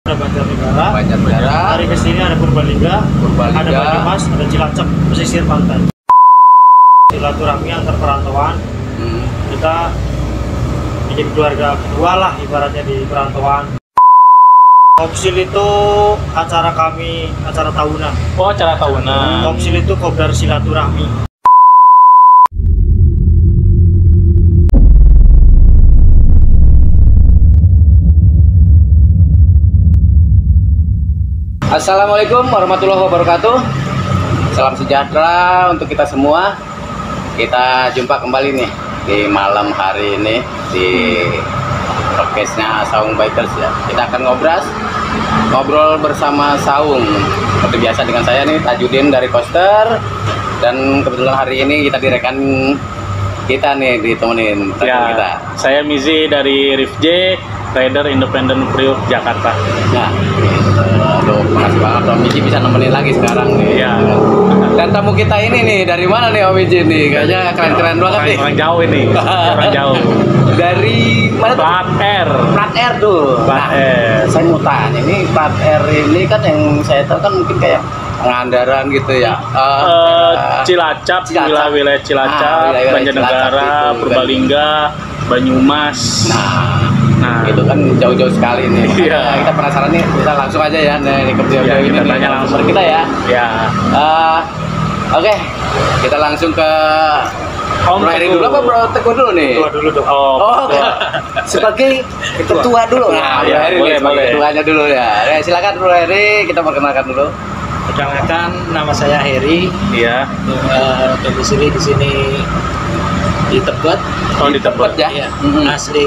Ada Banjarnegara, Banjarnegara. hari kesini ada Purbalingga, ada Banyumas, ada Cilacap, pesisir pantai. Silaturahmi antar perantauan, kita bikin keluarga kedua lah ibaratnya di perantauan. Kopsil itu acara kami, acara tahunan. Oh, acara tahunan. Kopsil itu kopdar silaturahmi. Assalamualaikum warahmatullahi wabarakatuh. Salam sejahtera untuk kita semua. Kita jumpa kembali nih di malam hari ini di podcastnya Saung Bikers ya. Kita akan ngobrol bersama Saung. Seperti biasa dengan saya nih Tajudin dari Coaster. Dan kebetulan hari ini kita direkan kita nih ditemenin Ya, kita. saya Mizi dari Rif J, Rider Independent Priok Jakarta. Nah, aduh, makasih banget Om Iji bisa nemenin lagi sekarang nih. Iya. Dan tamu kita ini nih dari mana nih Om Iji nih? Kayaknya keren-keren banget nih. Orang jauh ini, orang jauh. Dari mana tuh? Plat R. Plat R tuh. Plat R. Saya mau tanya ini Plat R ini kan yang saya tahu kan mungkin kayak Pangandaran gitu ya. Cilacap, Cilacap. wilayah Cilacap, wilayah Banjarnegara, Cilacap gitu, Purbalingga, Banyumas. Nah, itu kan jauh-jauh sekali nih. Iya. Makanya kita penasaran nih, kita langsung aja ya nih ke beliau Iya, ini kita nih, tanya langsung. kita ya. Ya. Oke, kita langsung ke Om Bro Eri Teguh. dulu apa Bro Teguh dulu nih? Ketua dulu dong. Oh, Sebagai ketua dulu. Nah, Bro Ya, Eri boleh, nih, sebagai boleh. ketuanya dulu ya. Ya, silakan Bro Eri, kita perkenalkan dulu. Perkenalkan, nama saya Heri. iya. Domisili di sini di Tebet. Oh, di Tebet ya. Iya. Mhm. Asli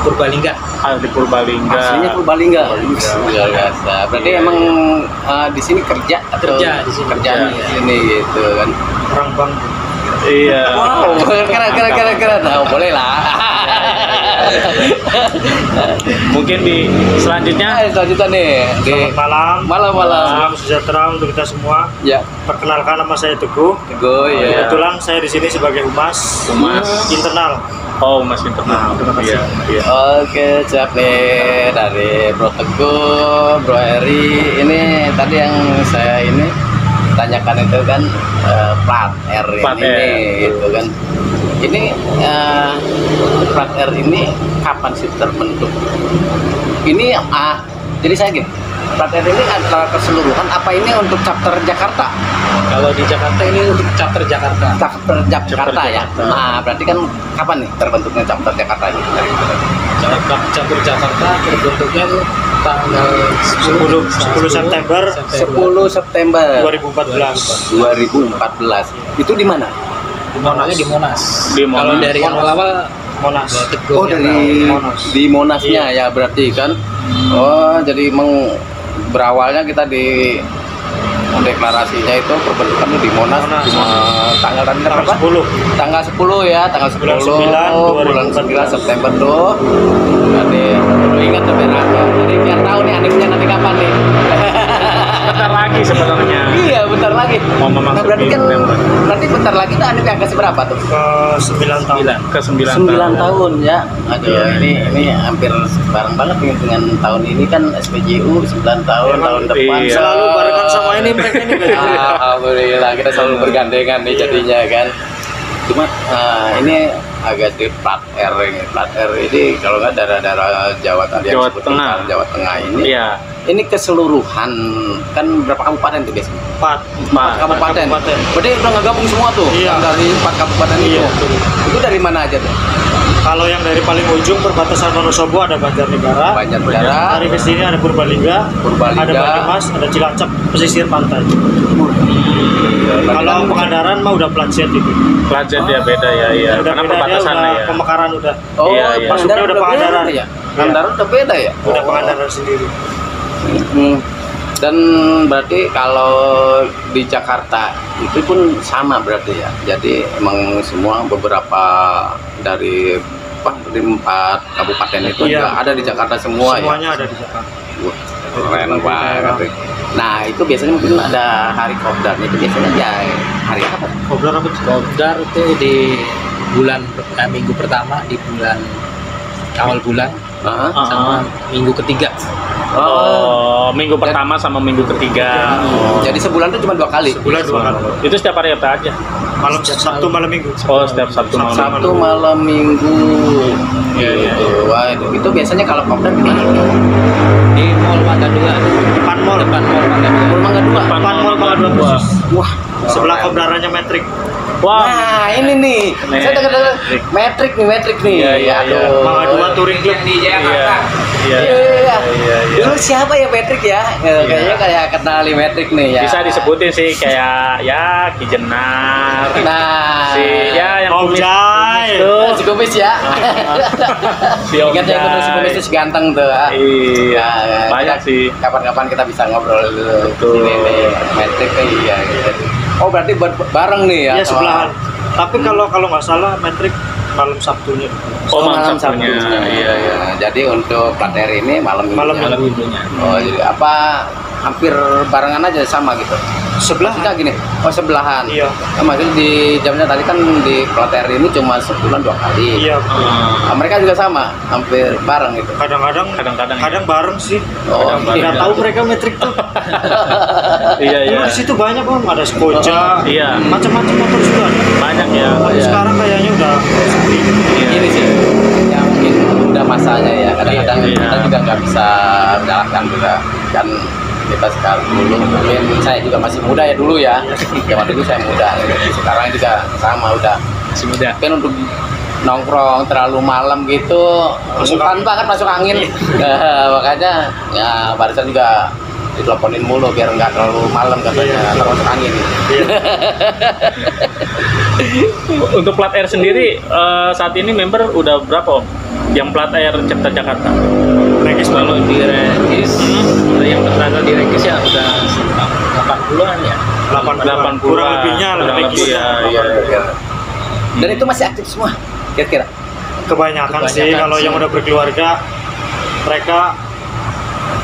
Purbalingga. Di Purbalingga. Aslinya Purbalingga. Purbalingga. Luar biasa. Berarti Iya. emang di sini kerja atau Kerja di sini. kerjaan Kerja. di sini gitu kan. Orang Bang. Iya. Wow, keren. Oh, boleh lah. Mungkin di selanjutnya Selanjutnya nih di Selamat malam. malam. Salam sejahtera untuk kita semua. Ya, Perkenalkan, nama saya Teguh. Teguh ya. Kebetulan saya di sini sebagai humas internal. Oh, Mas internal. Terima kasih. Iya. Oke, siap nih dari Bro Teguh, Bro Eri. Ini tadi yang saya ini tanyakan itu kan plat R Plat ini R. nih, gitu kan. Ini plat R ini kapan sih terbentuk? Ini jadi saya gini, plat R ini adalah keseluruhan apa ini untuk chapter Jakarta? Kalau di Jakarta ini untuk chapter Jakarta. Chapter Jakarta ya. Jakarta. Nah, berarti kan kapan nih terbentuknya chapter Jakarta ini? Chapter Jakarta terbentuknya tanggal 10 September 10 September 2014. 2014. Itu di mana? Namanya di Monas. Di Monas. Kalau dari awal-awal Monas. Oh, dari Monas. di Monasnya ya berarti kan. Oh, jadi berawalnya kita di deklarasinya itu perbentukannya di Monas. Monas. Tanggal tadi Tanggal berapa? 10. Tanggal 10 ya, tanggal 10 Bulan 9, bulan 9 September tuh. Jadi lu ingat tuh jadi biar tahu nih anipnya nanti kapan nih. Bentar lagi sebenarnya. Iya, bentar lagi. Mau memasuki Nah, berarti kan September. berarti bentar lagi tuh anip yang ke seberapa tuh? Ke 9 tahun. Ke 9 9 tahun ya. Aduh, Iya, ini hampir bareng banget nih dengan tahun ini kan SPJU 9 tahun Emang tahun depan. iya. Selalu barengan sama ini mereka ini. Alhamdulillah kita selalu bergandengan nih jadinya kan. Cuma ini agak di plat R ini. Plat R ini kalau nggak daerah-daerah Jawa tadi yang Jawa disebut Tengah. tentang Jawa Tengah ini. Iya. Ini keseluruhan kan berapa kabupaten tuh biasanya? 4 Kabupaten. Berarti udah ngegabung semua tuh. Iya. Yang dari 4 kabupaten itu. Iya. Itu dari mana aja tuh? Kalau yang dari paling ujung perbatasan Wonosobo ada Banjarnegara. Banjarnegara, Hari kesini ada Purbalingga, Purbalingga. ada Banyumas, ada Cilacap, pesisir pantai. Kalau Pangandaran mah udah plat Z itu. Plat Z dia beda ya, iya. Udah Karena beda, dia perbatasannya udah ya. pemekaran udah. Oh, Iya, iya. Masuknya udah Pangandaran. beda ya? Pangandaran udah beda ya? Udah Oh. Pangandaran sendiri. Dan berarti kalau di Jakarta itu pun sama berarti ya. Jadi emang semua beberapa dari 4 kabupaten itu Iya. juga ada di Jakarta semua ya. Semuanya ada di Jakarta. Wah, keren banget. Nah, itu biasanya mungkin ada hari Kopdar itu biasanya ya hari apa? Kopdar apa? Kopdar itu di minggu pertama di bulan awal bulan Heeh. sama minggu ketiga. Oh, minggu pertama sama minggu ketiga. Jadi sebulan tuh cuma 2 kali. Sebulan 2 kali. Itu setiap hari apa aja? Malam Sabtu malam Minggu. Oh, setiap Sabtu malam. Sabtu malam Minggu. Iya. Wah, itu biasanya kalau kopdar di mana? Di Mall Mangga 2. Depan mall. Depan Mall Mangga 2. Mall Mangga 2. Depan mall Mangga 2 persis. Wah, Sebelah kopdarannya Metrik. Wah. nah ini nih. Saya dengar metrik nih. Iya, iya, Aduh. Mangga 2 touring club. Iya. Iya. Iya. Iya. Dulu siapa ya Metrik ya? Kayaknya kayak kenali Metrik nih ya. Bisa disebutin sih kayak ya Ki Jenar. Nah, Si ya yang kumis Omjay. tuh. si kumis ya. Si Ingat yang Omjay. si kumis itu si ganteng tuh. Iya. Nah, Banyak kita- sih. Kapan-kapan kita bisa ngobrol dulu. Betul. Ini nih, Metrik iya. Gitu. Oh berarti bareng nih ya? Iya sama- sebelahan. Tapi kalau nggak salah Metrik malam Sabtunya. Oh, malam Sabtunya. Iya, iya. Jadi untuk plat R ini malam Malam minggunya. Minggunya. Oh jadi apa hampir barengan aja sama gitu? Sebelah. Maksudnya gini, oh sebelahan. Iya. Nah, maksudnya di jamnya tadi kan di plat R ini cuma sebulan 2 kali. Iya. Nah, mereka juga sama, hampir bareng gitu. Kadang-kadang Kadang-kadang, bareng sih. Oh, Nggak iya. tahu mereka Metrik tuh. Iya, iya. Dulu di situ banyak Om, ada Skoja. Iya. Macam-macam motor juga. Banyak ya. Tapi iya. sekarang kayaknya udah sepi. Iya. Ini sih, ya mungkin udah masanya ya. Kadang-kadang Iya. kita juga nggak bisa menjalankan juga kan. Kita sekarang dulu mungkin saya juga masih muda ya dulu ya. Zaman dulu saya muda. Sekarang juga sama udah. Masih muda. Kan untuk nongkrong terlalu malam gitu Masuk bukan banget masuk angin. Makanya ya barusan juga diteleponin mulu biar nggak terlalu malam katanya Iya. terlalu masuk angin. Iya. Untuk plat R sendiri saat ini member udah berapa Om? Yang plat R Cipta Jakarta? Regis Kalau di Regis, yang terkenal di Regis ya udah 80-an ya. 80 kurang lebihnya lah kurang Regis. lebih ya, iya. Dan itu masih aktif semua kira-kira. Kebanyakan sih Kebanyakan kalau sih. yang udah berkeluarga mereka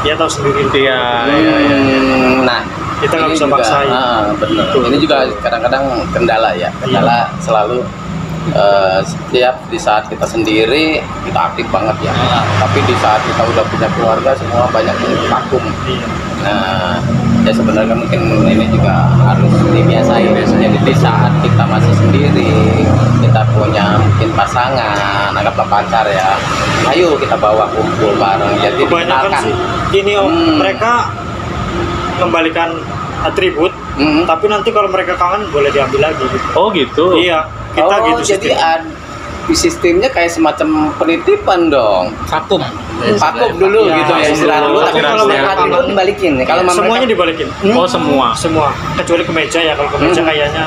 ya tahu sendiri. Iya, iya, iya. Nah, Kita nggak ini bisa juga, paksain. Benar. Ini juga kadang-kadang kendala ya. Kendala selalu setiap di saat kita sendiri kita aktif banget ya. Tapi di saat kita udah punya keluarga semua banyak yang vakum. Iya. Nah, ya sebenarnya mungkin ini juga harus dibiasain. Jadi di saat kita masih sendiri, kita punya mungkin pasangan, anggaplah pacar ya. Ayo kita bawa kumpul bareng. Jadi Kebanyakan dikenalkan. sih gini Om, mereka kembalikan atribut, tapi nanti kalau mereka kangen boleh diambil lagi gitu. Oh gitu. Iya, kita Oh, gitu jadi sistemnya. sistemnya kayak semacam penitipan dong. Vakum. Vakum dulu Iya, gitu ya istirahat dulu. Tapi istirahat kalau dulu. mereka atribut dibalikin nih. Kalau Semuanya mereka, dibalikin. Oh semua. Semua, kecuali kemeja ya. Kalau kemeja kayaknya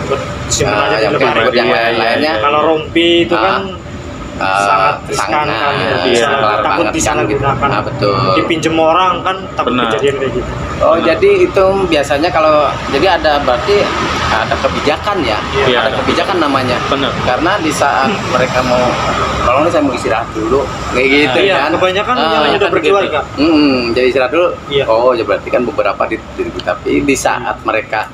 buat simpen aja di yang lemari. berikut yang Iya, lain-lainnya. iya. Kalau rompi itu kan sangat riskan kan, takut disalahgunakan. Nah, betul. Dipinjem orang kan takut Benar. kejadian kayak gitu. Oh, jadi itu biasanya kalau jadi ada berarti ada kebijakan ya. Iya. Ada kebijakan namanya. Benar. Karena di saat mereka mau kalau ini saya mau istirahat dulu kayak gitu Iya, kan. kebanyakan yang Ah, udah berkeluarga. jadi istirahat dulu. Iya. Oh, ya berarti kan beberapa tapi di saat mereka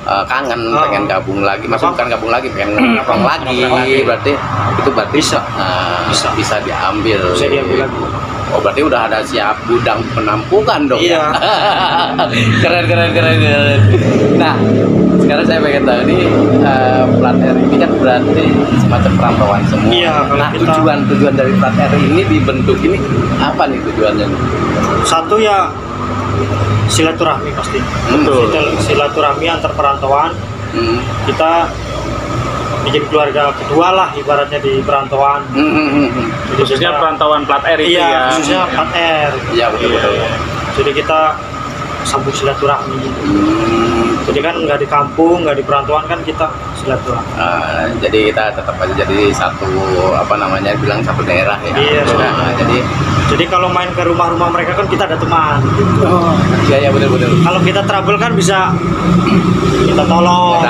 kangen Ah. pengen gabung lagi, maksudnya bukan gabung lagi, pengen nongkrong lagi, berarti itu berarti bisa diambil. Bisa diambil lagi. Oh berarti udah ada siap gudang penampungan dong. Iya. keren. Nah sekarang saya pengen tahu nih plat R ini kan berarti semacam perantauan semua. Iya, kalau Nah kita- tujuan dari plat R ini dibentuk ini apa nih tujuannya? Satu ya silaturahmi pasti. Betul. Silaturahmi antar perantauan. Kita menjadi keluarga kedua lah ibaratnya di perantauan. Jadi Khususnya kita- perantauan plat R itu Iya, ya. khususnya plat R. Iya betul. Jadi kita sambung silaturahmi. Jadi kan nggak di kampung, nggak di perantauan kan kita silaturahmi. Jadi kita tetap aja jadi satu apa namanya bilang satu daerah ya. Iya, Nah, Jadi kalau main ke rumah-rumah mereka kan kita ada teman. Gitu. iya betul. Kalau kita trouble kan bisa kita tolong.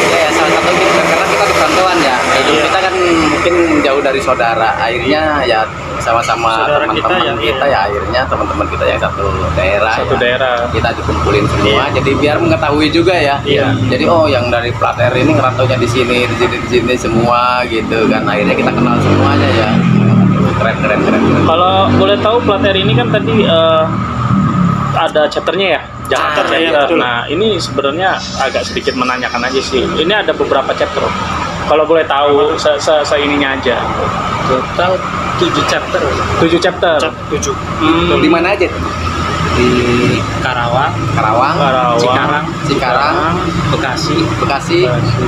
Ya, salah satu kita karena kita di perantauan ya. Hidup Iya. kita kan mungkin jauh dari saudara. Akhirnya ya sama-sama Saudara teman-teman kita kita, ya, ya akhirnya teman-teman kita yang satu daerah. Satu ya. daerah. Kita dikumpulin semua. Iya. Jadi biar mengetahui juga ya. Iya. Jadi oh yang dari plat R ini ngerantaunya di sini semua gitu kan. Akhirnya kita kenal semuanya ya. keren. Kalau boleh tahu plat R ini kan tadi ada chapternya ya, Jakarta Chapter, ya, chapter. betul. Nah ini sebenarnya agak sedikit menanyakan aja sih. Ini ada beberapa chapter. Kalau boleh tahu, ininya aja. Total 7 chapter 7 chapter. Cap 7. Di mana aja tuh? Di Karawang, Karawang, Cikarang, Bekasi,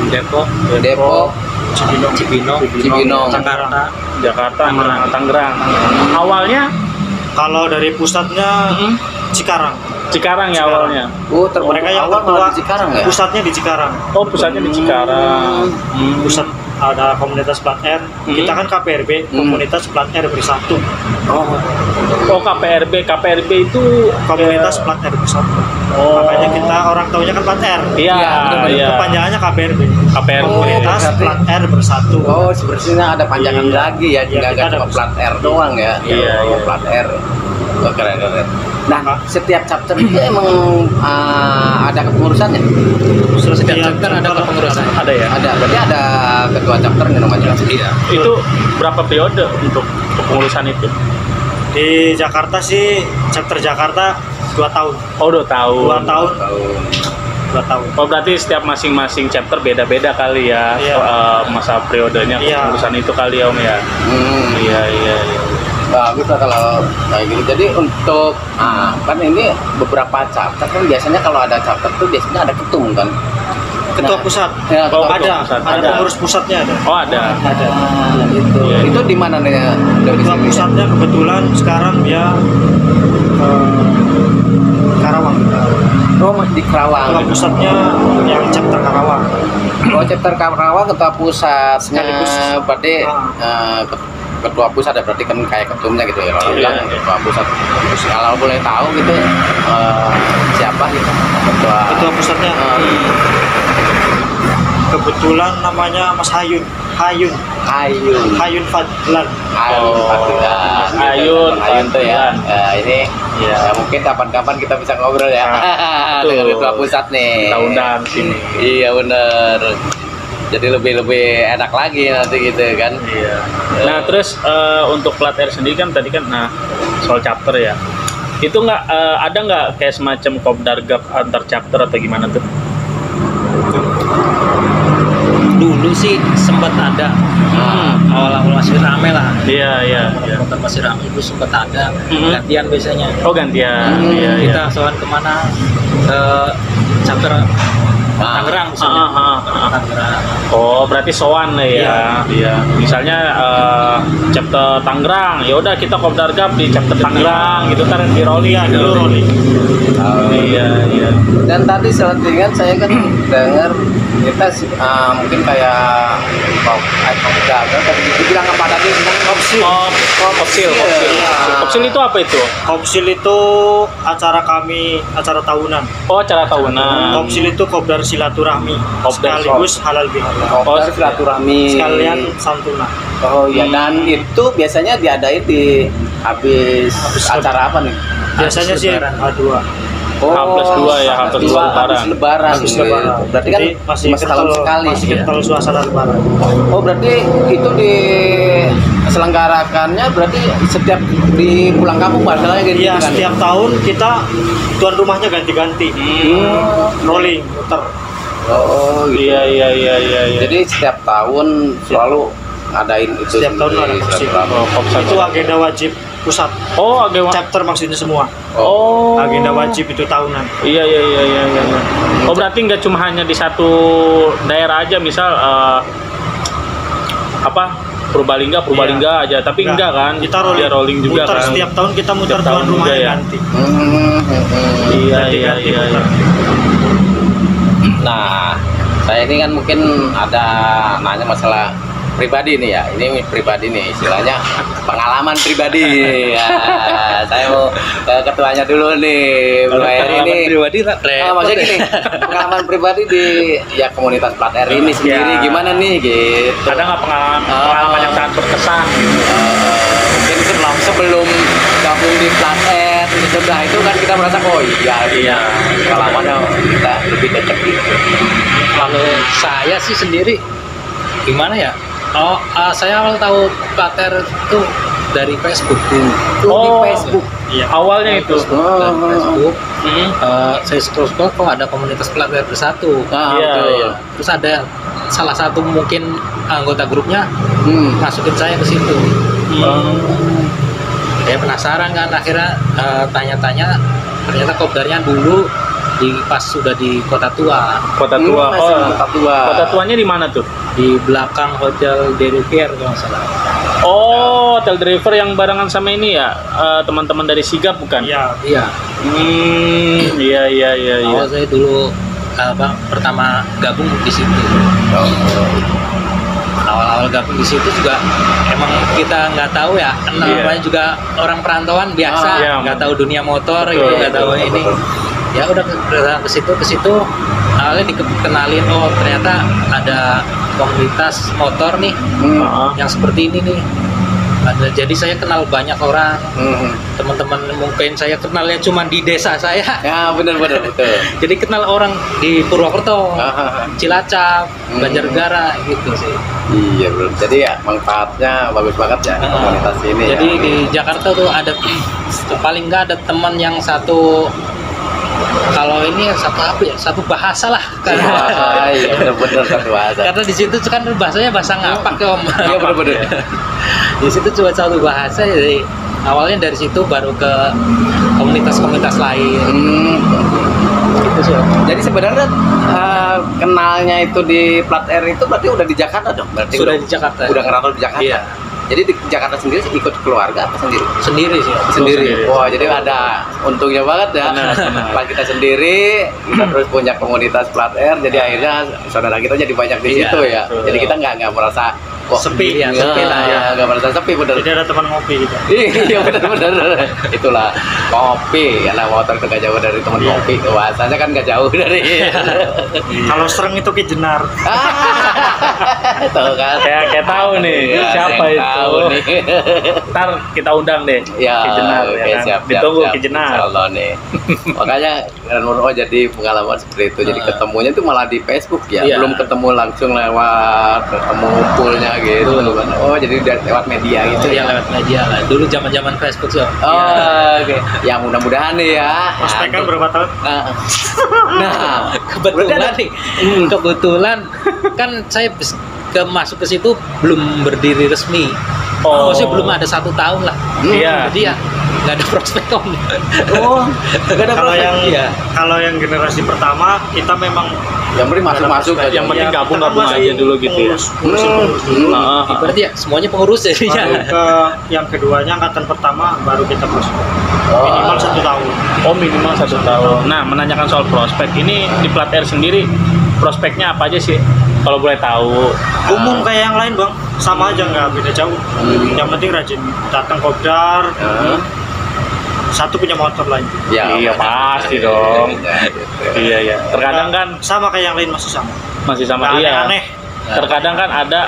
Depok, Cibinong, Jakarta, Tangerang. Awalnya Kalau dari pusatnya Cikarang. Cikarang ya awalnya. Mereka yang awal tertua malah di Cikarang ya? pusatnya di Cikarang. Oh pusatnya di Cikarang. Pusat ada komunitas plat R. Kita kan KPRB, komunitas plat R bersatu. Oh KPRB itu Komunitas plat R bersatu. Oh. Makanya kita orang taunya kan plat R. Iya, benar-benar. iya. Kepanjangannya KPRB. KPRB. Komunitas berarti- plat R bersatu. Oh, sebenarnya ada panjangan Iya. lagi ya, Iya, nggak kita cuma ada plat R doang ya. Iya, Oh, iya. plat R. Oh, keren. Nah, setiap chapter itu emang ada kepengurusannya? Setiap chapter ada kepengurusan. Ada ya. Ada, berarti ada ketua chapternya namanya. Iya. Itu berapa periode untuk kepengurusan itu? Di Jakarta sih chapter Jakarta 2 tahun. Oh 2 tahun. 2 tahun. 2 tahun. Oh berarti setiap masing-masing chapter beda-beda kali ya. Iya. Masa periodenya Iya. kepengurusan itu kali ya Om ya. Iya. Bagus lah kalau kayak gitu. Jadi untuk kan ini beberapa chapter kan biasanya kalau ada chapter tuh biasanya ada ketum kan. Ketua pusat. Ya, Oh, ketua ketua Ada, pusat. ada pengurus pusatnya ada. Oh ada. Ada. itu. Iya. Itu di mana nih? Ketua pusatnya kebetulan sekarang dia Karawang. Oh, di Karawang. Ketua pusatnya yang chapter Karawang. Oh, chapter Karawang ketua pusatnya Sekaligus. berarti ketua pusat ya, berarti kan kayak ketumnya gitu ya kalau Iya, bilang iya. ketua pusat. Terus kalau boleh tahu gitu siapa gitu ketua Ketua pusatnya kebetulan namanya Mas Hayun Ayun Fadlan. Fadlan. Ayun Ayun tuh ya. Fadlan. Ini Iya. ya, mungkin kapan-kapan kita bisa ngobrol ya betul. dengan ketua pusat nih. Kita undang sini. Iya bener. Jadi lebih enak lagi nanti gitu kan. Iya. Nah terus untuk plat R sendiri kan tadi kan soal chapter ya. Itu ada nggak kayak semacam kopdargab antar chapter atau gimana tuh? Dulu sih sempat ada. Awal-awal masih rame lah. Iya. Motor masih rame itu sempat ada. Mhm. Gantian biasanya. Oh gantian. Hmm, Iya. Kita soal kemana? Chapter Tangerang misalnya. Tangerang. Oh berarti sowan lah ya. Iya. Misalnya chapter Tangerang, ya udah kita kopdargab di chapter Tangerang gitu ntar di rolling. Iya, dulu rolling. Iya. Dan tadi selentingan saya kan dengar kita mungkin kayak kopdargab tapi dibilang apa tadi Kopsil. Kopsil. Kopsil itu apa itu? Kopsil itu acara kami, acara tahunan. Oh acara tahunan. Kopsil itu kopdar silaturahmi Kopdar sekaligus halal bihalal. kopdar silaturahmi Sekalian santuna. oh iya dan itu biasanya diadain di habis acara apa nih Biasanya sih Lebaran. A2. H+2 ya, H+2 habis lebaran Habis gitu. lebaran. Berarti kan Jadi masih setahun kental, sekali masih ya. kental suasana lebaran. Oh berarti itu diselenggarakannya berarti setiap di pulang kampung masalahnya gitu Iya, kan? setiap tahun kita tuan rumahnya ganti-ganti. Rolling, muter. Oh gitu. Iya. Jadi setiap tahun selalu ngadain itu Setiap tahun ada sendiri, kopsil. silaturahmi. Itu agenda wajib pusat. Oh agak. Chapter maksudnya semua. Oh. Agenda wajib itu tahunan. Iya. Oh berarti nggak cuma hanya di satu daerah aja, misal Purbalingga aja, tapi enggak kan? Kita rolling, Dia rolling juga muter, kan? setiap tahun kita muter Setiap tuan tahun rumahnya juga ya? ganti. Iya. Ganti-ganti muter. Nah, saya ini kan mungkin ada nanya masalah pribadi nih ya. Ini pribadi nih, istilahnya pengalaman pribadi. Ya, saya mau ke ketuanya dulu nih. Mulai ini. pribadi Pak. Maksudnya gini, pengalaman pribadi di ya komunitas plat R ini sendiri Ya. gimana nih gitu. Ada nggak pengalaman yang sangat berkesan? Mungkin sebelum gabung di plat R sudah itu kan kita merasa oh iya pengalamannya kita lebih dekat gitu. Kalau saya sih sendiri gimana ya? Saya awal tahu plat R itu dari Facebook. Di Facebook. Iya. Awalnya itu. Dari Facebook. Hmm. Saya scroll kok ada komunitas plat R bersatu. Iya, iya. Terus ada salah satu mungkin anggota grupnya masukin saya ke situ. Saya penasaran kan, akhirnya tanya-tanya, ternyata kopdarnya dulu pas sudah di Kota Tua. Kota Tua. Masih Kota Tua. Kota Tuanya di mana tuh? Di belakang Hotel Derivier kalau nggak salah. Oh, hotel driver yang barengan sama ini ya, teman-teman dari Sigap bukan? Iya. Iya. Iya. Awal saya dulu pertama gabung di situ. Awal-awal gabung di situ juga emang kita nggak tahu ya, namanya juga orang perantauan biasa, iya. nggak tahu dunia motor Betul, gitu, nggak tahu betul, ini. betul. Ya udah ke situ awalnya dikenalin, oh ternyata ada komunitas motor nih yang seperti ini nih. Jadi saya kenal banyak orang, teman-teman mungkin saya kenalnya cuma di desa saya. Ya betul. Jadi kenal orang di Purwokerto, Cilacap, Banjarnegara gitu sih. Iya bro. Jadi ya manfaatnya bagus banget ya komunitas ini. Jadi ya. di Jakarta tuh ada paling nggak ada teman yang satu, kalau ini satu bahasa lah karena Iya benar satu bahasa. karena di situ kan bahasanya bahasa ngapak ya Om. Iya benar. Di situ cuma satu bahasa, jadi awalnya dari situ baru ke komunitas-komunitas lain. Gitu sih. Jadi sebenarnya kenalnya itu di plat R itu berarti udah di Jakarta dong? Berarti Sudah di Jakarta. Udah ngerantau di Jakarta. Iya. Jadi di Jakarta sendiri ikut keluarga apa sendiri? Sendiri sih. Om. Sendiri. Sendiri. Wah, jadi ada untungnya banget ya. Benar. Pas kita sendiri, kita terus punya komunitas plat R, jadi akhirnya saudara kita jadi banyak di Iya, situ ya. betul. Jadi kita nggak merasa Sepi. Iya, sepi lah ya. nggak merasa sepi bener. Jadi ada teman ngopi gitu. Iya benar. Itulah kopi, karena motor itu nggak jauh dari teman Iya. kopi. Bahasanya kan nggak jauh dari. Kalau sereng itu Ki Jenar. Tahu kan? Kayak tahu nih Iya, siapa saya itu. tahu nih. Ntar kita undang deh. Ya, Ki Jenar, ya oke, kan? siap, Ditunggu siap. Ki Jenar. Insyaallah nih. Makanya jadi pengalaman seperti itu. Jadi ketemunya itu malah di Facebook ya. Iya. Belum ketemu langsung lewat ketemu ngumpulnya gitu. Oh, jadi lewat media gitu Iya, ya. lewat media lah. Dulu zaman-zaman Facebook sih Om. Oh, oke. Ya mudah-mudahan nih ya. Prospek kan berapa tahun? Nah, Kebetulan nih, kebetulan kan saya masuk ke situ belum berdiri resmi. Oh. Maksudnya belum ada 1 tahun lah. Iya. Jadi ya nggak ada prospek Om. Oh, nggak ada Kalau prospek. yang Iya. kalau yang generasi pertama kita memang yang penting masuk-masuk nggak ada Yang penting prospek. Ya, gabung-gabung kita kan aja dulu gitu ya. pengurus dulu. Berarti ya semuanya pengurus ya. Baru ke yang keduanya angkatan pertama baru kita prospek. Oh. Minimal 1 tahun. Oh minimal 1 tahun. Nah menanyakan soal prospek ini di plat R sendiri prospeknya apa aja sih? Kalau boleh tahu. Umum kayak yang lain bang, sama aja nggak beda jauh. Yang penting rajin datang kopdar. Satu punya motor lain. Ya, Iya, pasti dong. Iya. Terkadang kan Sama kayak yang lain masih sama. masih sama Nggak iya. aneh-aneh. Terkadang kan ada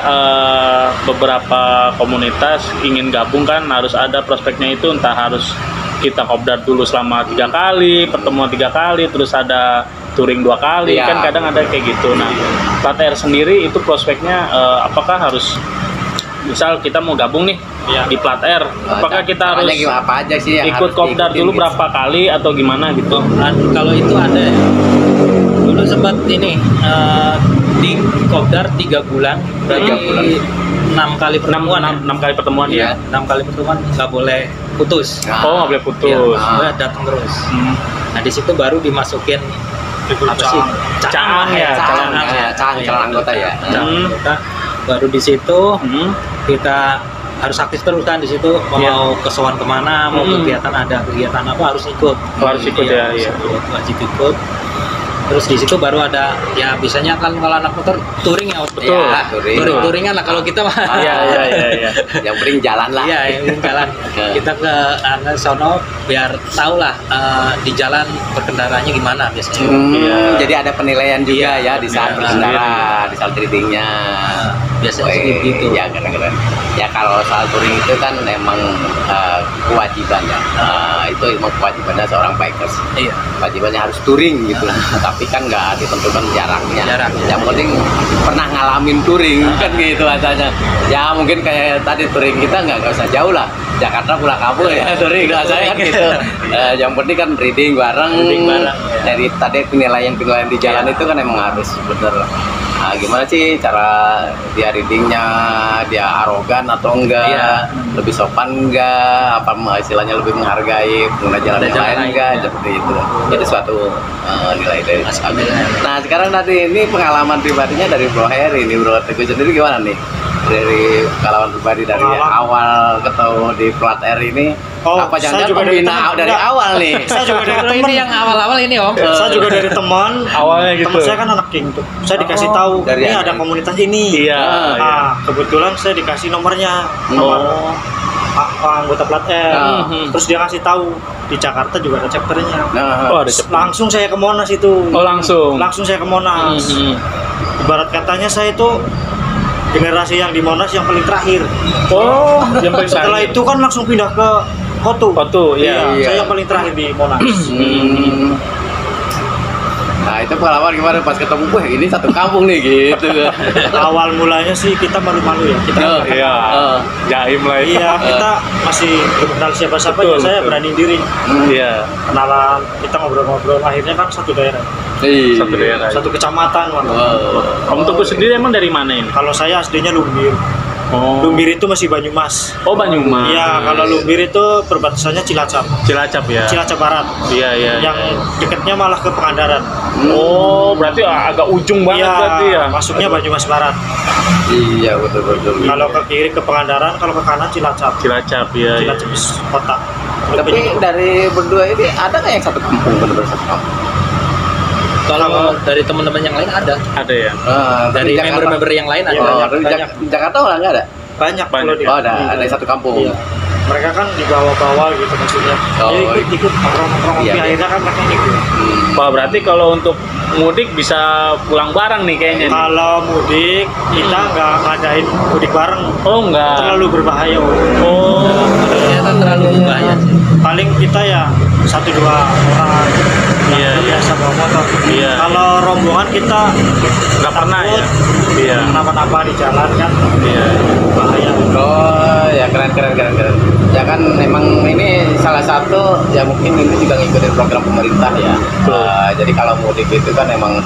beberapa komunitas ingin gabung kan harus ada prospeknya itu, entah harus kita kopdar dulu selama 3 kali, pertemuan 3 kali, terus ada touring 2 kali, Iya. kan kadang ada kayak gitu. Nah, plat R sendiri itu prospeknya apakah harus misal kita mau gabung nih Iya. di plat R, apakah kita harus Caranya gimana, apa aja sih yang ikut harus kopdar diikutin dulu gitu? berapa kali atau gimana gitu? Kalau itu ada ya. Dulu sempat ini di kopdar 3 bulan, berarti 3 bulan. 6 kali pertemuan. 6 kali pertemuan Iya. ya. 6 kali pertemuan nggak boleh putus. Nah, Oh, nggak boleh putus. Iya, boleh datang terus. Hmm. Nah di situ baru dimasukin apa sih? Caang ya, calon anggota ya. Hmm. Kita baru di situ Hmm. kita harus aktif terus kan di situ, mau Iya. kesowan kemana, mau Hmm. kegiatan ada kegiatan apa harus ikut. Harus ikut ya, harus iya. ikut, wajib ikut. Terus di situ baru ada ya biasanya kan kalau anak motor touring ya, Betul. Ya, touringan lah kalau kita mah. Iya. Yang penting jalan lah. Iya, yang jalan. Kita ke sono biar tahu lah di jalan berkendaranya gimana biasanya. Iya. Jadi ada penilaian juga Iya, ya di saat penilaian berkendara, di saat drivingnya. Biasanya sih gitu. Ya keren-keren. Ya kalau soal touring itu kan emang kewajiban ya. Itu emang kewajibannya seorang bikers. Iya. Kewajibannya harus touring gitu. Tapi kan nggak ditentukan jaraknya. Yang penting pernah ngalamin touring kan gitu asalnya. Ya mungkin kayak tadi touring kita nggak usah jauh lah. Jakarta pulang kampung ya touring rasanya kan gitu. Yang penting kan reading bareng. Dari tadi penilaian di jalan itu kan emang harus bener. Nah, gimana sih cara dia readingnya, dia arogan atau enggak, lebih sopan enggak, apa istilahnya lebih menghargai pengguna jalan yang lain enggak, seperti itu. Itu suatu nilai dari kami. Nah sekarang tadi ini pengalaman pribadinya dari Bro Heri ini, Bro Teguh sendiri gimana nih? Dari pengalaman pribadi dari awal ketemu di Plat R ini, apa jangan pembina dari awal nih? Saya juga dari teman. Ini yang awal-awal ini Om. Saya juga dari teman. Awalnya gitu. Teman saya kan anak King tuh. Saya dikasih tahu ini ada komunitas ini. Iya. Kebetulan saya dikasih nomornya, nomor anggota Plat R. Terus dia kasih tahu di Jakarta juga ada chapternya. Langsung saya ke Monas itu. Oh langsung. Langsung saya ke Monas. Ibarat katanya saya itu generasi yang di Monas yang paling terakhir. Oh, yang paling setelah terakhir. itu kan langsung pindah ke Hotu. Iya. Saya yang paling terakhir di Monas. Nah itu pengalaman gimana pas ketemu, wah ini satu kampung nih gitu. Awal mulanya sih kita malu-malu ya. Kita Jaim lah itu. Iya, kita masih belum kenal siapa-siapa, ya saya berani diri. Iya. Kenalan, kita ngobrol-ngobrol, akhirnya kan satu daerah. Satu daerah. Satu kecamatan. Om Teguh sendiri emang dari mana ini? Kalau saya aslinya Lumbir. Lumbir itu masih Banyumas. Oh Banyumas. Iya, kalau Lumbir itu perbatasannya Cilacap. Cilacap ya. Cilacap Barat. Iya. Yang dekatnya malah ke Pangandaran. Oh, berarti agak ujung banget berarti ya. Masuknya Banyumas Barat. Iya betul. Kalau ke kiri ke Pangandaran, kalau ke kanan Cilacap. Cilacap ya. Cilacap kota. Tapi dari berdua ini ada nggak yang satu kampung, benar-benar satu kampung? Kalau dari teman-teman yang lain ada. Ada ya. Dari member-member yang lain ada. Jakarta orang nggak ada? Banyak. Ada satu kampung. Iya. Mereka kan dibawa-bawa gitu maksudnya. Jadi ikut nongkrong-nongkrong. Akhirnya kan mereka ikut. Wah berarti kalau untuk mudik bisa pulang bareng nih kayaknya. Kalau mudik kita nggak ngadain mudik bareng. Oh enggak. Terlalu berbahaya. Ternyata terlalu berbahaya sih. Paling kita ya 1-2 orang. Biasa bawa motor. Iya. Kalau rombongan kita nggak pernah ya. Iya. Kenapa-napa di jalan kan. Iya. Bahaya. Oh ya keren. Ya kan memang ini salah satu ya mungkin ini juga ngikutin program pemerintah ya. Jadi kalau mudik itu kan emang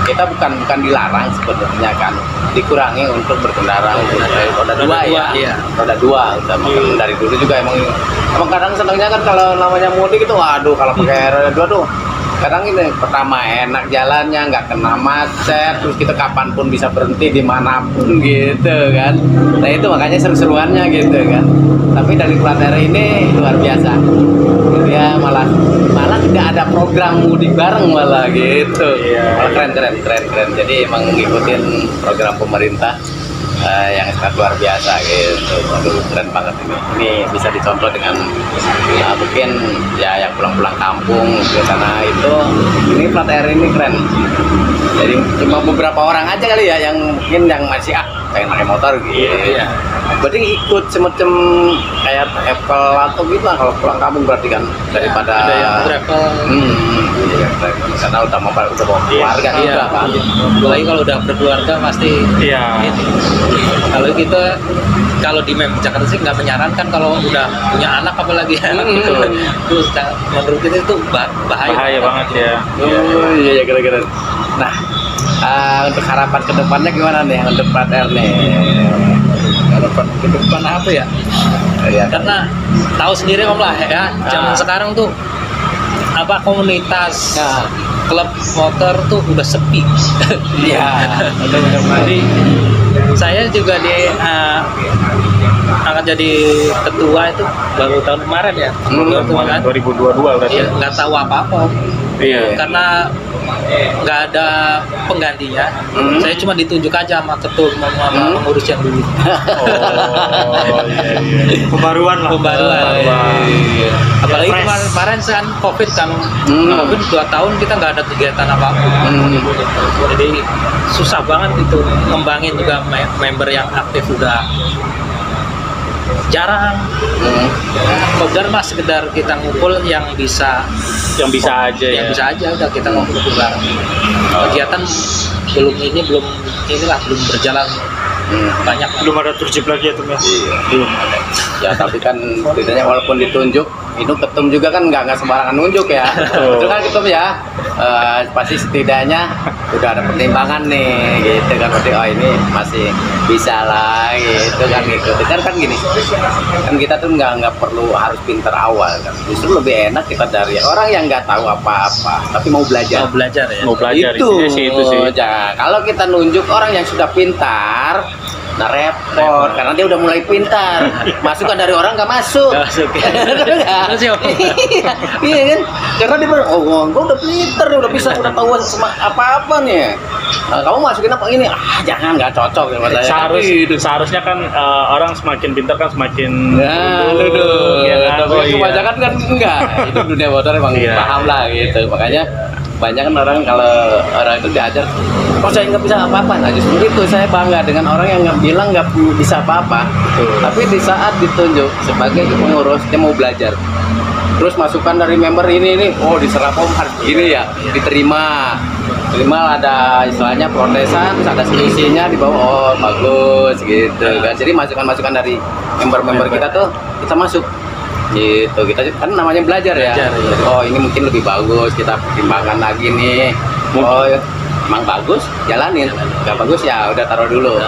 kita bukan dilarang sebenarnya kan, dikurangi untuk berkendara untuk roda dua ya. Iya. Roda dua. Dari dulu juga emang kadang senangnya kan kalau namanya mudik itu waduh kalau pakai roda dua tuh kadang ini pertama enak jalannya, nggak kena macet, terus kita kapanpun bisa berhenti dimanapun gitu kan. Nah itu makanya seru-seruannya gitu kan. Tapi dari Plat R ini luar biasa, dia malah tidak ada program mudik bareng malah gitu. Malah keren. Jadi emang ngikutin program pemerintah yang sangat luar biasa gitu. Aduh keren banget ini. Ini bisa dicontoh dengan mungkin ya yang pulang kampung ke sana itu. Ini Plat R ini keren. Jadi cuma beberapa orang aja kali ya yang mungkin yang masih pengen pakai motor gitu. Iya. Berarti ikut semacam kayak travel atau gitu lah kalau pulang kampung berarti kan daripada ada yang travel. Karena udah mau keluarga juga kan. Apalagi kalau udah berkeluarga pasti. Iya. Kalau di Jakarta sih nggak menyarankan kalau udah punya anak apalagi anak gitu. Terus menurut kita itu bahaya banget ya. Oh iya keren. Nah untuk harapan kedepannya gimana nih untuk Plat R nih? Harapan kedepan apa ya? Karena tahu sendiri Om lah ya, zaman sekarang tuh komunitas klub motor tuh udah sepi. Iya. Jadi saya juga akan jadi ketua itu baru tahun kemarin ya. 2022 berarti. Iya, nggak tahu apa-apa. Iya. Karena nggak ada penggantinya. Saya cuma ditunjuk aja sama ketua sama pengurus yang dulu. Oh iya. Pembaruan lah. Apalagi kemarin kemarin kan COVID kan, COVID 2 tahun kita nggak ada kegiatan apa-apa. Jadi susah banget itu ngembangin juga member yang aktif udah jarang. Kopdar mah sekedar kita ngumpul yang bisa aja yang bisa aja udah kita ngumpul bareng. Kegiatan belum berjalan banyak. Belum ada turjib lagi ya Tum ya? Iya. belum ada. Ya tapi kan setidaknya walaupun ditunjuk, itu ketum juga kan nggak sembarangan nunjuk ya. Itu kan ketum ya, pasti setidaknya udah ada pertimbangan nih, gitu kan. Berarti oh ini masih bisa lah, gitu kan. Kan gini, kan kita tuh nggak perlu harus pinter awal kan. Justru lebih enak kita dari orang yang nggak tahu apa-apa, tapi mau belajar. Mau belajar ya. Mau belajar itu sih. Ya, kalau kita nunjuk orang yang sudah pintar, nah repot karena dia udah mulai pintar. Masukan dari orang nggak masuk. Iya kan? Karena dia bilang, oh gue udah pintar, udah bisa, udah tahu apa-apa nih. Kamu masukin apa ini? Jangan, nggak cocok ya mas saya. Seharusnya kan orang semakin pintar kan semakin duduk. Ya kan? Tapi kebanyakan kan enggak. Itu dunia motor emang paham lah gitu. Makanya banyak kan orang kalau orang itu diajar, oh saya nggak bisa apa-apa. Nah justru itu saya bangga dengan orang yang nggak bilang nggak bisa apa-apa. Tapi di saat ditunjuk sebagai pengurus, dia mau belajar. Terus masukan dari member ini, oh diserap harus gini ya, diterima ada istilahnya protesan, terus ada selisihnya di bawah, oh bagus gitu kan. Jadi masukan-masukan dari member-member kita tuh kita masuk gitu, kita kan namanya belajar ya. Oh ini mungkin lebih bagus, kita pertimbangkan lagi nih. Oh emang bagus, jalanin. Gak bagus ya udah taruh dulu.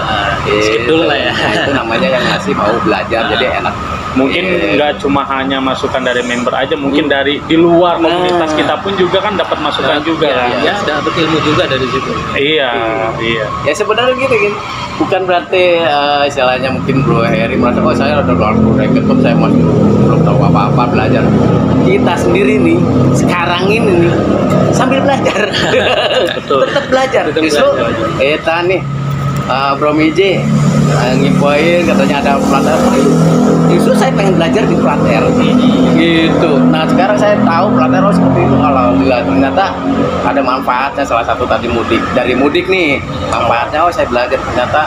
Skip dulu lah ya. Nah, itu namanya yang masih mau belajar, jadi enak. Mungkin nggak cuma hanya masukan dari member aja, mungkin dari di luar komunitas kita pun juga kan dapat masukan juga. Ya, dapat ilmu juga dari situ. Iya. Ya sebenarnya gitu. Bukan berarti istilahnya mungkin Bro Heri merasa oh saya udah keluar ketum, saya masih belum tahu apa-apa belajar. Kita sendiri nih sekarang ini nih sambil belajar. Betul. Tetap belajar. Justru kita nih Bro Miji ngipoin katanya ada plat R. Justru saya pengen belajar di plat R gitu. Nah sekarang saya tahu plat R seperti itu. Alhamdulillah ternyata ada manfaatnya. Salah satu tadi dari mudik nih manfaatnya. Oh saya belajar ternyata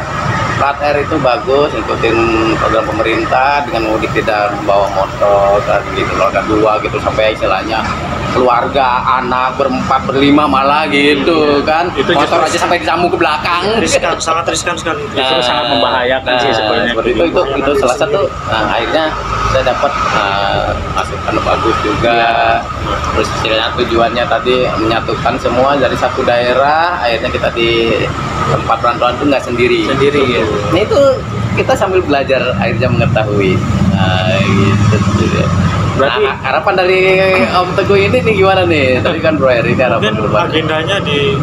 plat R itu bagus, ikutin program pemerintah dengan mudik tidak membawa motor dan gitu loh, ada 2 gitu sampai istilahnya keluarga, anak berempat, berlima malah gitu kan. Itu motor aja sampai disambung ke belakang. Sangat riskan sekali. Itu sangat membahayakan sih sebenarnya. Itu salah satu. Akhirnya saya dapat masukan bagus juga. Terus istilahnya tujuannya tadi menyatukan semua dari satu daerah. Akhirnya kita di tempat perantauan itu nggak sendiri. Gitu. Nah itu kita sambil belajar akhirnya mengetahui. Gitu. Berarti harapan dari Om Teguh ini nih gimana nih? Tadi kan Bro Heri harapan mungkin agendanya di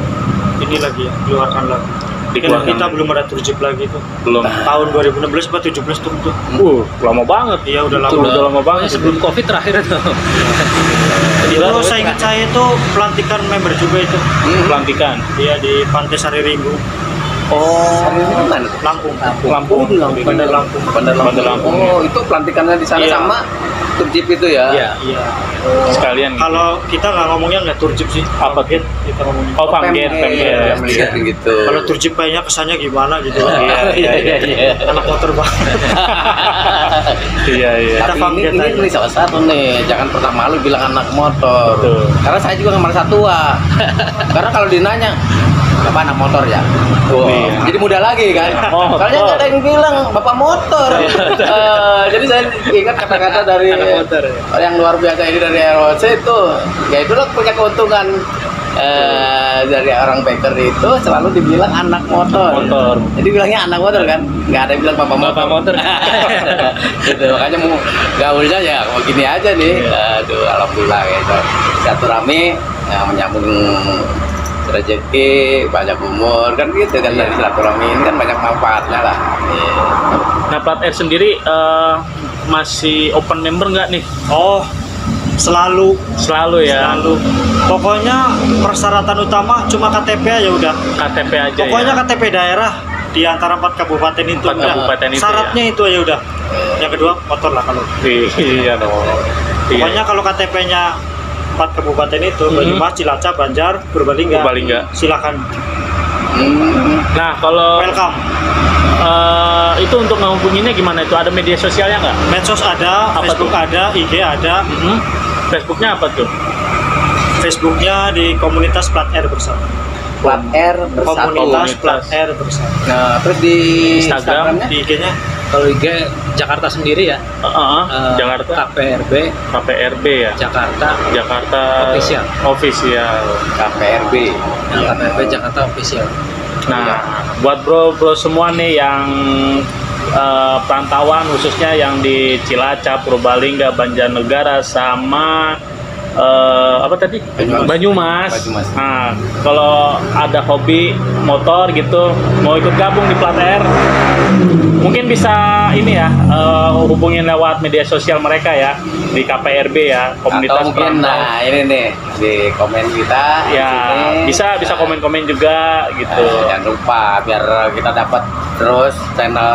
ini lagi ya, keluarkan lagi. Kita belum ada turjib lagi tuh. Belum. Tahun 2016 atau 17 tuh. Lama banget. Iya udah lama banget. Sebelum COVID terakhir itu. Itu saya ingat saya itu pelantikan member juga itu. Pelantikan. Iya di Pantai Sari Ringgu. Oh, Lampung. Bandar Lampung. Oh, itu pelantikannya di sana sama turjib itu ya? Iya. Sekalian. Kalau kita nggak ngomongnya nggak turjib sih. Apa kita ngomongnya. Oh, pamgen. Gitu. Kalau turjib kayaknya kesannya gimana gitu. Iya. Anak motor banget. Iya. Tapi ini salah satu nih, jangan pernah malu bilang anak motor. Betul. Karena saya juga nggak merasa tua. Karena kalau dinanya Bapak anak motor ya? Jadi muda lagi kan? Soalnya nggak ada yang bilang Bapak motor. Jadi saya ingat kata-kata dari yang luar biasa ini dari ROC itu, ya itulah punya keuntungan. Dari orang baker itu selalu dibilang anak motor. Jadi bilangnya anak motor kan, nggak ada yang bilang bapak motor. Gitu, makanya mau gaulnya ya mau gini aja nih. Aduh, alhamdulillah gitu. Silaturahmi menyambung rezeki, banyak umur kan gitu kan. Dari silaturahmi ini kan banyak manfaatnya lah. Nah plat R sendiri masih open member nggak nih? Oh, selalu ya. Pokoknya persyaratan utama cuma KTP aja udah. KTP aja. Pokoknya ya? KTP daerah di antara 4 kabupaten itu. 4 kabupaten itu. Syaratnya ya? itu aja udah. Yang kedua motor lah kalau. Iya dong. Pokoknya kalau KTP-nya 4 kabupaten itu, Banyumas, Cilacap, Banjar, Purbalingga. Silakan. Nah, kalau Welcome. Itu untuk menghubunginya gimana itu? Ada media sosialnya nggak? Medsos ada, Apa Facebook tuh? ada, IG ada. Facebooknya apa tuh? Facebooknya di komunitas Plat R Bersatu. Plat R Bersatu. Komunitas Plat R Bersatu. Nah, terus di Instagram? Instagramnya? Di IG-nya Kalau IG Jakarta sendiri ya. Jakarta. KPRB ya. Jakarta Official. KPRB. KPRB Jakarta Official. Nah, buat bro semua nih yang perantauan, khususnya yang di Cilacap, Purbalingga, Banjarnegara, sama apa tadi? Banyumas. Nah, kalau ada hobi motor gitu, mau ikut gabung di Plat R, mungkin bisa ini ya, hubungin lewat media sosial mereka ya, di KPRB ya, komunitas atau mungkin perantau. nah ini nih di komen kita Ya, di sini. bisa komen-komen juga gitu. Jangan lupa biar kita dapat terus channel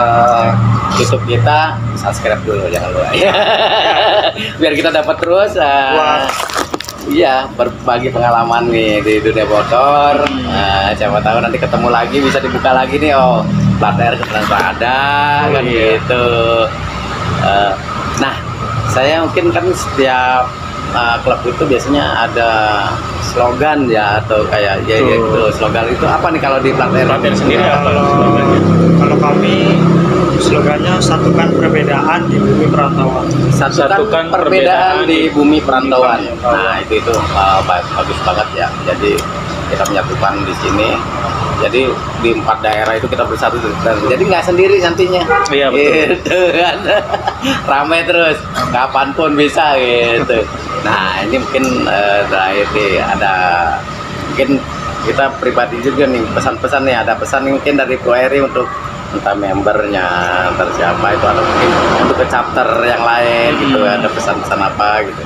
YouTube kita, subscribe dulu jangan lupa. Biar kita dapat terus iya, berbagi pengalaman nih di dunia motor. Siapa tahu nanti ketemu lagi, bisa dibuka lagi nih, Plat R ternyata ada kan gitu. Nah, saya mungkin kan setiap klub itu biasanya ada slogan ya, atau kayak gitu. Slogan itu apa nih kalau di Plat R? Plat R sendiri apa slogannya? Kalau kami slogannya satukan perbedaan di bumi perantauan. Satukan perbedaan di bumi perantauan. Nah, itu bagus banget ya. Jadi kita menyatukan di sini. Jadi di 4 daerah itu kita bersatu. Jadi nggak sendiri nantinya. Iya, betul. Gitu kan. Ramai terus, kapanpun bisa gitu. Nah, ini mungkin terakhir nih ada mungkin kita pribadi juga nih pesan-pesan nih, ada pesan nih mungkin dari Bro Eri untuk entah membernya, entah siapa itu, atau mungkin untuk ke chapter yang lain gitu, ada pesan-pesan apa gitu.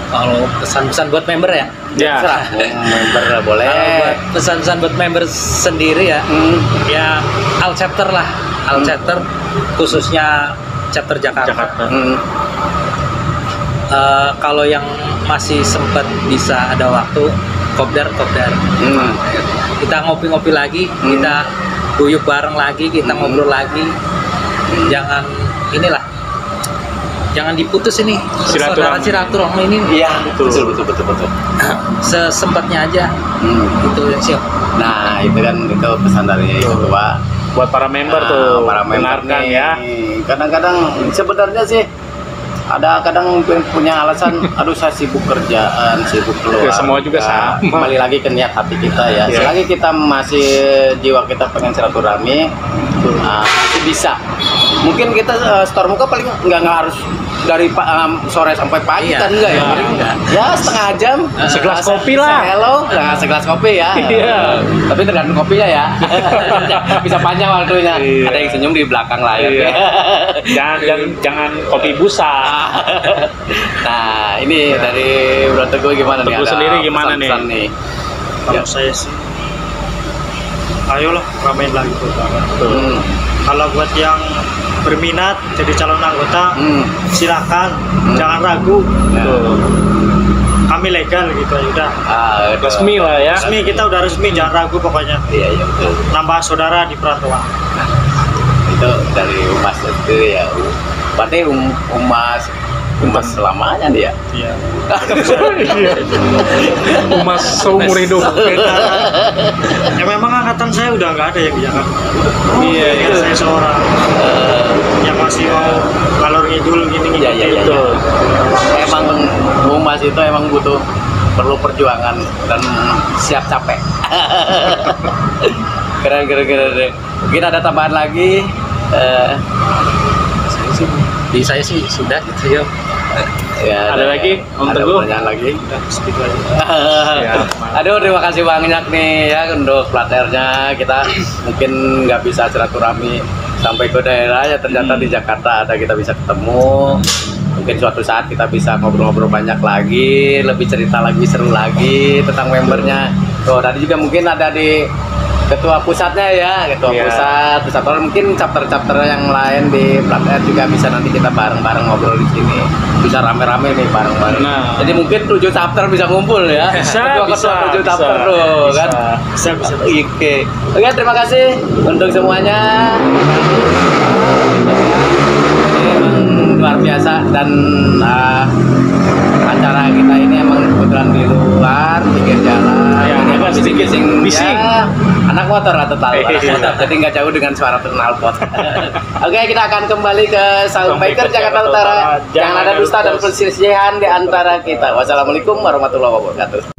Kalau pesan-pesan buat member ya? Ya. Terserah, member boleh. Kalau buat pesan-pesan buat member sendiri ya, ya all chapter lah, all chapter, khususnya chapter Jakarta. Kalau yang masih sempat bisa ada waktu, kopdar. Kita ngopi-ngopi lagi, kita guyup bareng lagi, kita ngobrol lagi. Jangan jangan diputus ini silaturahmi ini. Iya, betul. Sesempatnya aja. Itu siap. Nah, itu kan itu pesan dari ketua. Buat para member tuh, para member dengarkan nih, ya. Kadang-kadang sebenarnya sih ada kadang punya alasan, aduh saya sibuk kerjaan, sibuk keluar. Semua juga sama. Kembali lagi ke niat hati kita ya. Selagi kita masih jiwa kita pengen silaturahmi, masih bisa. Mungkin kita store muka paling nggak harus dari sore sampai pagi kan enggak ya? Paling ya setengah jam. Segelas kopi lah. Hello, segelas kopi ya. Tapi tergantung kopinya ya. Bisa panjang waktunya. Ada yang senyum di belakang layar. Jangan kopi busa. Nah, ini dari Bro Teguh gimana nih? Teguh sendiri gimana nih? Kalau saya sih, ayolah ramein lagi pertama. Kalau buat yang berminat jadi calon anggota, silakan, jangan ragu. Kami legal gitu ya udah. Resmi lah ya. Resmi, kita udah resmi, jangan ragu pokoknya. Iya betul. Nambah saudara di perantauan. Itu dari Umas itu ya. Berarti Umas selamanya dia. Iya. Umas seumur hidup. Ya memang angkatan saya udah nggak ada yang di Jakarta. Iya, Saya seorang yang masih mau ngalor ngidul gini Iya. gitu. Emang Umas itu emang perlu perjuangan dan siap capek. Keren. Mungkin ada tambahan lagi. Di saya sih sudah gitu ya. Ya, ada lagi Om ada Teguh? pertanyaan lagi. Segitu aja. Aduh, terima kasih banyak nih ya untuk Plat R-nya. Kita mungkin nggak bisa silaturahmi sampai ke daerah ya, ternyata di Jakarta ada, kita bisa ketemu. Mungkin suatu saat kita bisa ngobrol-ngobrol banyak lagi, lebih cerita lagi, seru lagi tentang membernya. Tadi juga mungkin ada di ketua pusatnya ya, ketua Iya. pusat, atau mungkin chapter-chapter yang lain di Plat Air juga bisa nanti kita bareng-bareng ngobrol di sini, bisa rame-rame nih bareng-bareng. Nah. Jadi mungkin 7 chapter bisa ngumpul ya, ketua-ketua 7 chapter tuh kan. Bisa. Oke, terima kasih untuk semuanya. Ini emang luar biasa dan acara kita ini emang kebetulan di luar pinggir jalan. Ya, Ini agak sedikit bising. ya, anak motor atau anak motor, jadi nggak jauh dengan suara knalpot. Oke, kita akan kembali ke Soundmaker Jakarta Utara. Jangan ada dusta dan perselisihan di antara kita. Wassalamualaikum warahmatullahi wabarakatuh.